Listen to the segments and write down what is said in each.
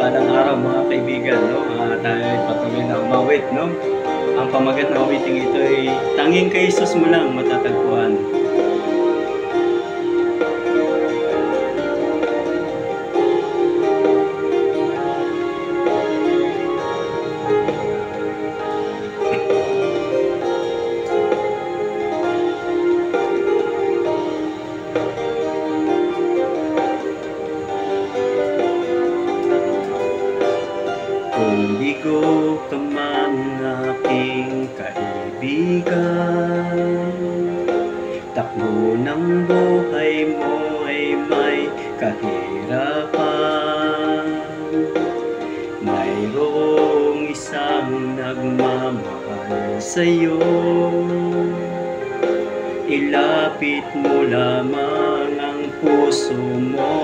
Mapagpalang araw mga kaibigan, no? Tayo ay patuloy na umawit, no? Ang pamagat na awiting ito ay tanging kay Jesus mo lang matatagpuan. Kung bigo ka man aking kaibigan, takbo ng buhay mo ay may kahirapan. Mayroong isang nagmamahal sa'yo, ilapit mo lamang ang puso mo.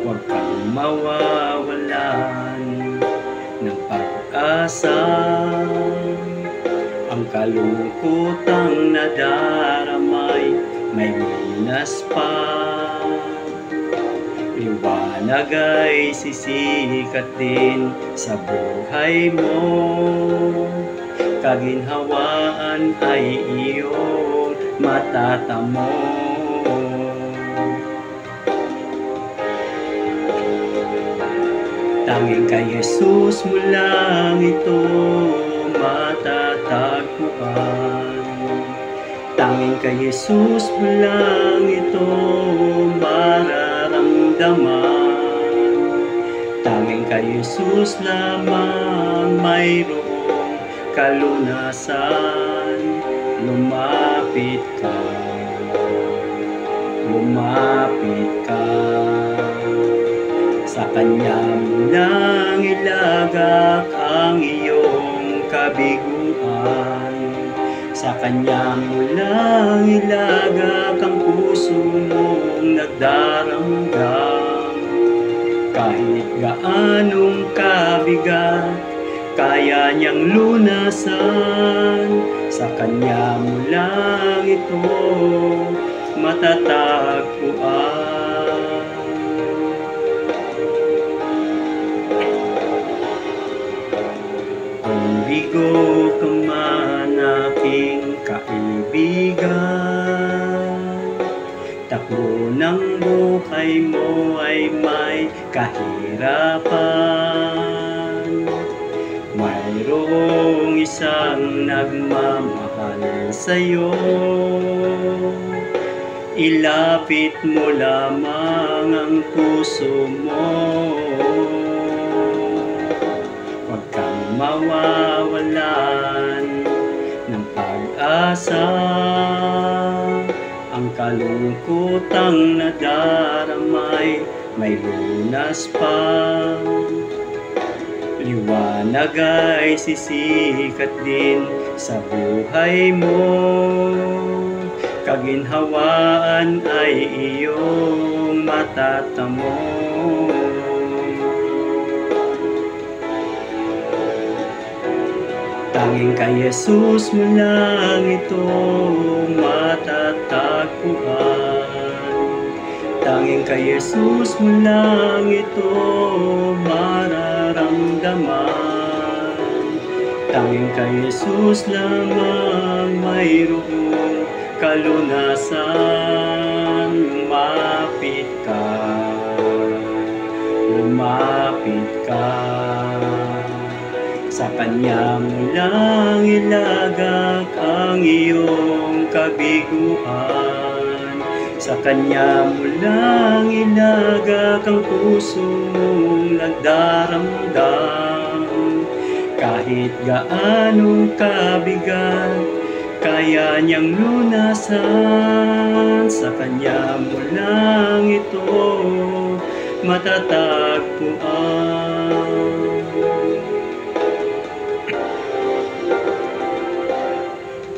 Huwag kang mawawalan ng pag-asa. Ang kalungkutang nadaramay may lunas pa. Liwanag ay sisikat din sa buhay mo. Kaginhawaan ay iyong matatamo. Tanging kay Jesus mo lang ito matatagpuan. Tanging kay Jesus mo lang ito mararamdaman. Tanging kay Jesus lamang mayroong kalunasan. Lumapit ka, lumapit ka. Sa Kanya mo lang ilagak ang iyong kabiguan. Sa Kanya mo lang ilagak ang puso mong nagdaramdam. Kahit gaanong kabigat, kaya niyang lunasan. Sa Kanya mo lang ito matatagpuan. Kung bigo ka man aking kaibigan, takbo ng buhay mo ay may kahirapan. Mayroong isang nagmamahal sa'yo, ilapit mo lamang ang puso mo. Huwag kang mawawalan ng pag-asa. Ang kalungkutang nadaramay may lunas pa. Liwanag ay sisikat din sa buhay mo. Kaginhawaan ay iyong matatamo. Tanging kay Jesus mo lang ito matatagpuan. Tanging kay Jesus mo lang ito mararamdaman. Tanging kay Jesus lamang mayroong kalunasan. Lumapit ka, lumapit ka. Sa Kanya mo lang ilagak ang iyong kabiguan. Sa Kanya mo lang ilagak ang puso mong nagdaramdam. Kahit gaanong kabigat, kaya niyang lunasan. Sa Kanya mo lang ito matatagpuan.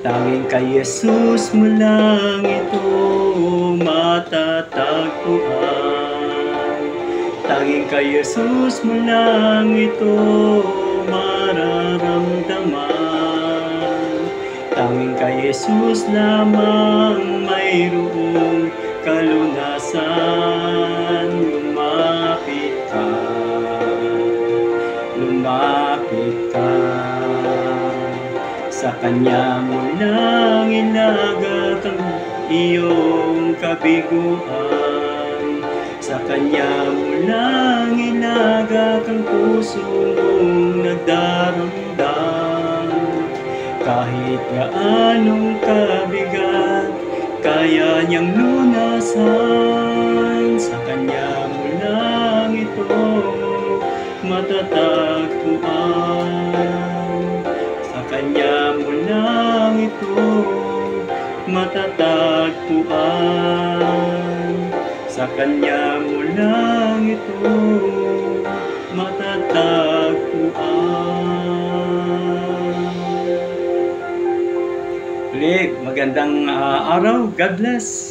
Tanging kay Jesus mo lang ito matatagpuan. Tanging kay Jesus mo lang ito mararamdaman. Tanging kay Jesus lamang mayroong kalunasan. kanya mo lang inagap ang iyong kabiguan. Sa kanya mo lang inagap ang puso mong nagdaramdam. Kahit gaanong kabigat, kaya niyang lunasan. Sa kanya mo lang ito matatagpuan. Sa kanya mo lang ito matatagpuan. Sa kanya mo lang ito matatagpuan. Ulit, magandang araw. God bless.